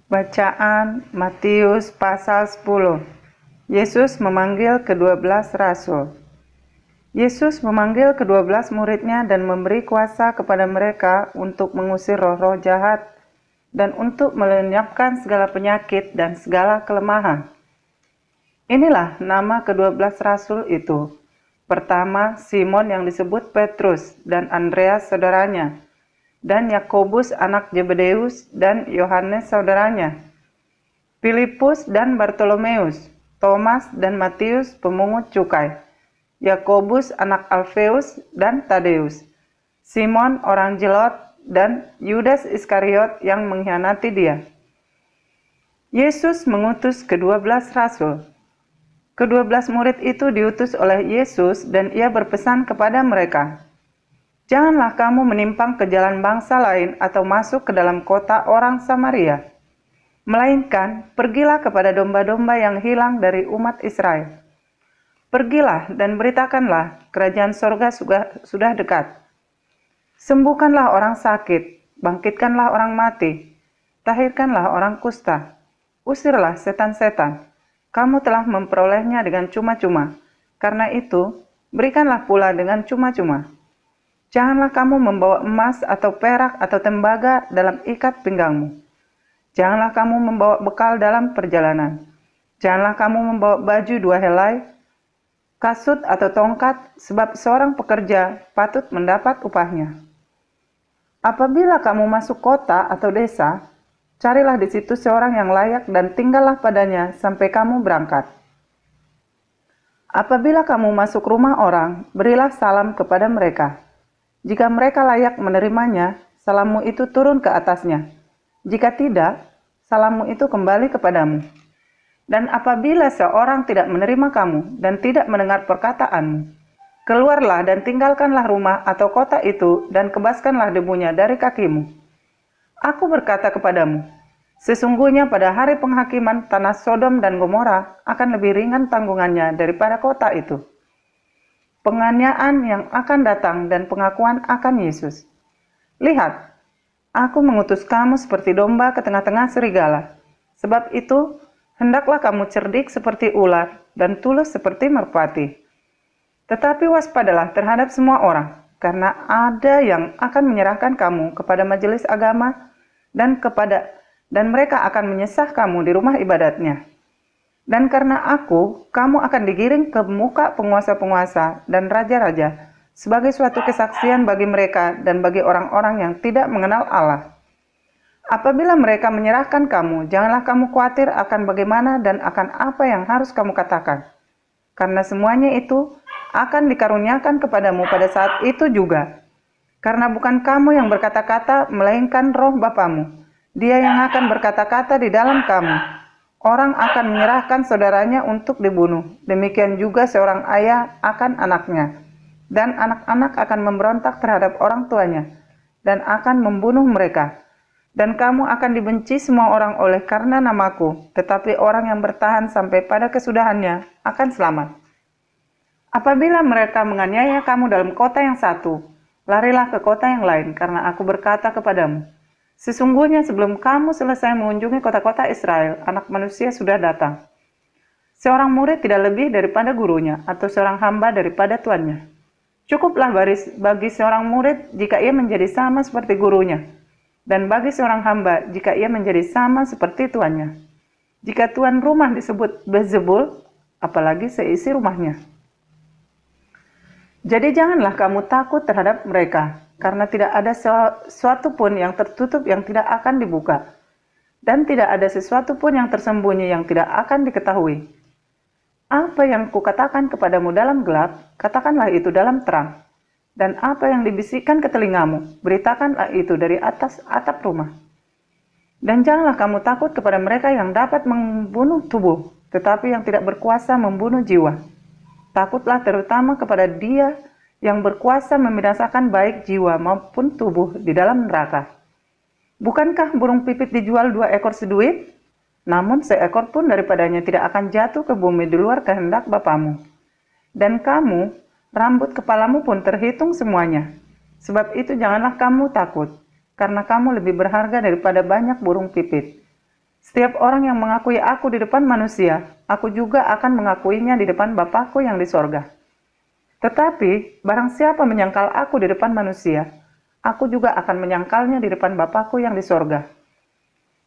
Bacaan Matius pasal 10. Yesus memanggil ke-12 rasul. Yesus memanggil ke-12 muridnya dan memberi kuasa kepada mereka untuk mengusir roh-roh jahat dan untuk melenyapkan segala penyakit dan segala kelemahan. Inilah nama ke-12 rasul itu. Pertama, Simon yang disebut Petrus dan Andreas saudaranya, dan Yakobus anak Zebedeus dan Yohanes saudaranya, Filipus dan Bartolomeus, Thomas dan Matius pemungut cukai, Yakobus anak Alfeus dan Tadeus, Simon orang Zelot dan Yudas Iskariot yang mengkhianati dia. Yesus mengutus ke-12 rasul. Ke-12 murid itu diutus oleh Yesus dan ia berpesan kepada mereka, "Janganlah kamu menyimpang ke jalan bangsa lain atau masuk ke dalam kota orang Samaria, melainkan pergilah kepada domba-domba yang hilang dari umat Israel. Pergilah dan beritakanlah, kerajaan sorga sudah dekat. Sembuhkanlah orang sakit, bangkitkanlah orang mati, tahirkanlah orang kusta, usirlah setan-setan. Kamu telah memperolehnya dengan cuma-cuma, karena itu berikanlah pula dengan cuma-cuma. Janganlah kamu membawa emas atau perak atau tembaga dalam ikat pinggangmu. Janganlah kamu membawa bekal dalam perjalanan. Janganlah kamu membawa baju 2 helai, kasut atau tongkat, sebab seorang pekerja patut mendapat upahnya. Apabila kamu masuk kota atau desa, carilah di situ seorang yang layak dan tinggallah padanya sampai kamu berangkat. Apabila kamu masuk rumah orang, berilah salam kepada mereka. Jika mereka layak menerimanya, salammu itu turun ke atasnya. Jika tidak, salammu itu kembali kepadamu. Dan apabila seorang tidak menerima kamu dan tidak mendengar perkataanmu, keluarlah dan tinggalkanlah rumah atau kota itu dan kebaskanlah debunya dari kakimu. Aku berkata kepadamu, sesungguhnya pada hari penghakiman tanah Sodom dan Gomora akan lebih ringan tanggungannya daripada kota itu. Penganiayaan yang akan datang dan pengakuan akan Yesus. Lihat, aku mengutus kamu seperti domba ke tengah-tengah serigala. Sebab itu, hendaklah kamu cerdik seperti ular dan tulus seperti merpati. Tetapi waspadalah terhadap semua orang, karena ada yang akan menyerahkan kamu kepada majelis agama dan mereka akan menyesah kamu di rumah ibadatnya. Dan karena aku, kamu akan digiring ke muka penguasa-penguasa dan raja-raja sebagai suatu kesaksian bagi mereka dan bagi orang-orang yang tidak mengenal Allah. Apabila mereka menyerahkan kamu, janganlah kamu khawatir akan bagaimana dan akan apa yang harus kamu katakan. Karena semuanya itu akan dikaruniakan kepadamu pada saat itu juga. Karena bukan kamu yang berkata-kata, melainkan roh Bapamu. Dia yang akan berkata-kata di dalam kamu. Orang akan menyerahkan saudaranya untuk dibunuh. Demikian juga seorang ayah akan anaknya. Dan anak-anak akan memberontak terhadap orang tuanya. Dan akan membunuh mereka. Dan kamu akan dibenci semua orang oleh karena namaku. Tetapi orang yang bertahan sampai pada kesudahannya akan selamat. Apabila mereka menganiaya kamu dalam kota yang satu, larilah ke kota yang lain, karena aku berkata kepadamu, sesungguhnya sebelum kamu selesai mengunjungi kota-kota Israel, Anak Manusia sudah datang. Seorang murid tidak lebih daripada gurunya, atau seorang hamba daripada tuannya. Cukuplah bagi seorang murid jika ia menjadi sama seperti gurunya, dan bagi seorang hamba jika ia menjadi sama seperti tuannya. Jika tuan rumah disebut Beelzebul, apalagi seisi rumahnya. Jadi janganlah kamu takut terhadap mereka, karena tidak ada sesuatu pun yang tertutup yang tidak akan dibuka, dan tidak ada sesuatu pun yang tersembunyi yang tidak akan diketahui. Apa yang kukatakan kepadamu dalam gelap, katakanlah itu dalam terang, dan apa yang dibisikkan ke telingamu, beritakanlah itu dari atas atap rumah. Dan janganlah kamu takut kepada mereka yang dapat membunuh tubuh, tetapi yang tidak berkuasa membunuh jiwa. Takutlah terutama kepada Dia yang berkuasa membinasakan baik jiwa maupun tubuh di dalam neraka. Bukankah burung pipit dijual 2 ekor seduit? Namun seekor pun daripadanya tidak akan jatuh ke bumi di luar kehendak Bapamu. Dan kamu, rambut kepalamu pun terhitung semuanya. Sebab itu janganlah kamu takut, karena kamu lebih berharga daripada banyak burung pipit. Setiap orang yang mengakui aku di depan manusia, aku juga akan mengakuinya di depan Bapa-Ku yang di sorga. Tetapi, barang siapa menyangkal aku di depan manusia, aku juga akan menyangkalnya di depan Bapa-Ku yang di sorga.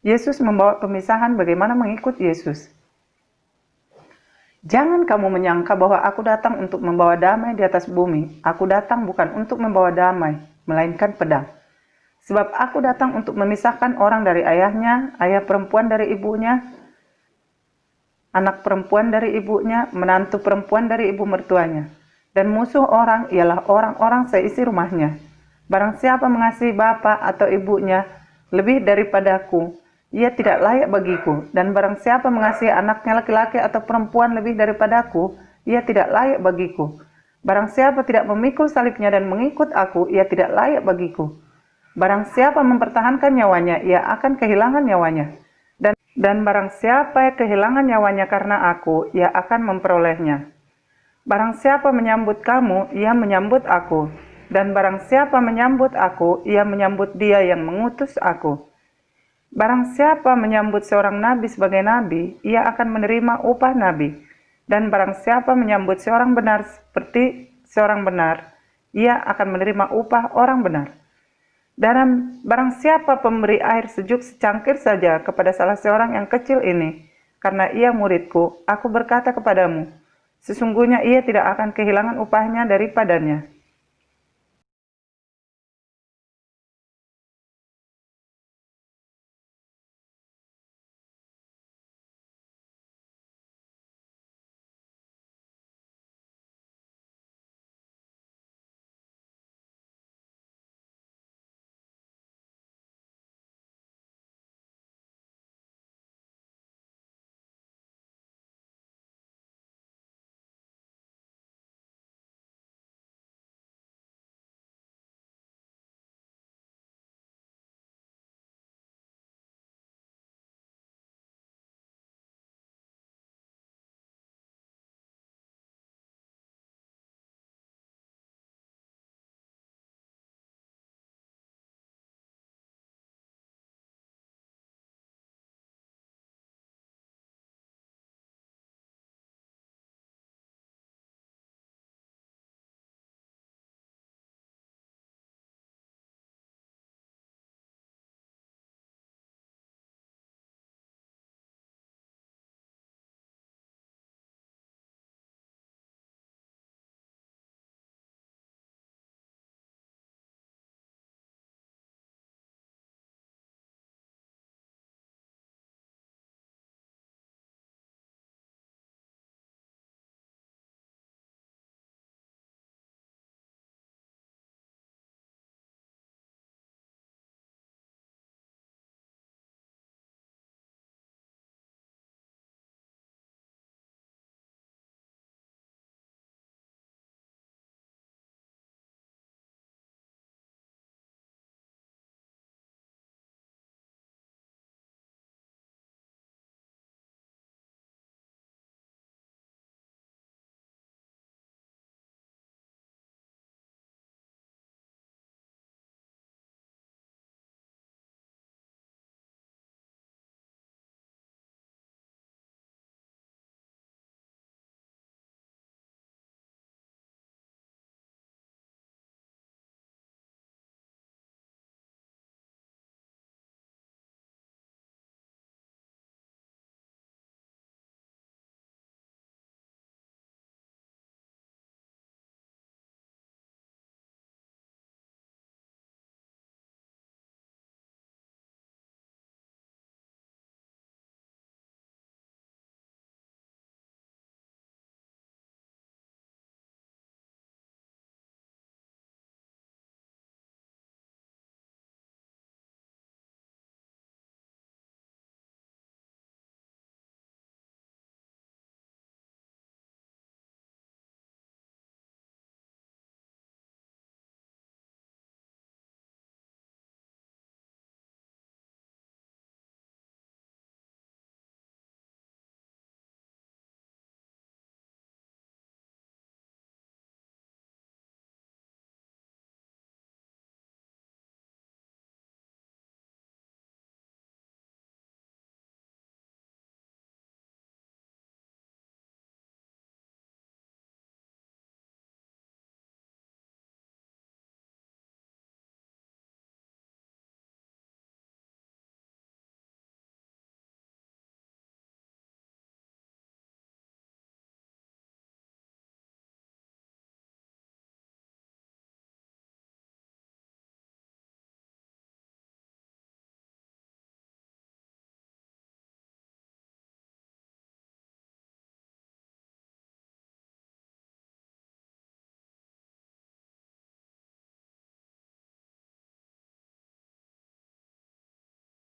Yesus membawa pemisahan bagaimana mengikut Yesus. Jangan kamu menyangka bahwa aku datang untuk membawa damai di atas bumi. Aku datang bukan untuk membawa damai, melainkan pedang. Sebab aku datang untuk memisahkan orang dari ayahnya, ayah perempuan dari ibunya, anak perempuan dari ibunya, menantu perempuan dari ibu mertuanya. Dan musuh orang ialah orang-orang seisi rumahnya. Barang siapa mengasihi bapa atau ibunya lebih daripadaku, ia tidak layak bagiku. Dan barang siapa mengasihi anaknya laki-laki atau perempuan lebih daripadaku, ia tidak layak bagiku. Barang siapa tidak memikul salibnya dan mengikut aku, ia tidak layak bagiku. Barang siapa mempertahankan nyawanya, ia akan kehilangan nyawanya. Dan barang siapa kehilangan nyawanya karena aku, ia akan memperolehnya. Barang siapa menyambut kamu, ia menyambut aku. Dan barang siapa menyambut aku, ia menyambut dia yang mengutus aku. Barang siapa menyambut seorang nabi sebagai nabi, ia akan menerima upah nabi. Dan barang siapa menyambut seorang benar seperti seorang benar, ia akan menerima upah orang benar. Dan barang siapa pemberi air sejuk secangkir saja kepada salah seorang yang kecil ini, karena ia muridku, aku berkata kepadamu, sesungguhnya ia tidak akan kehilangan upahnya daripadanya.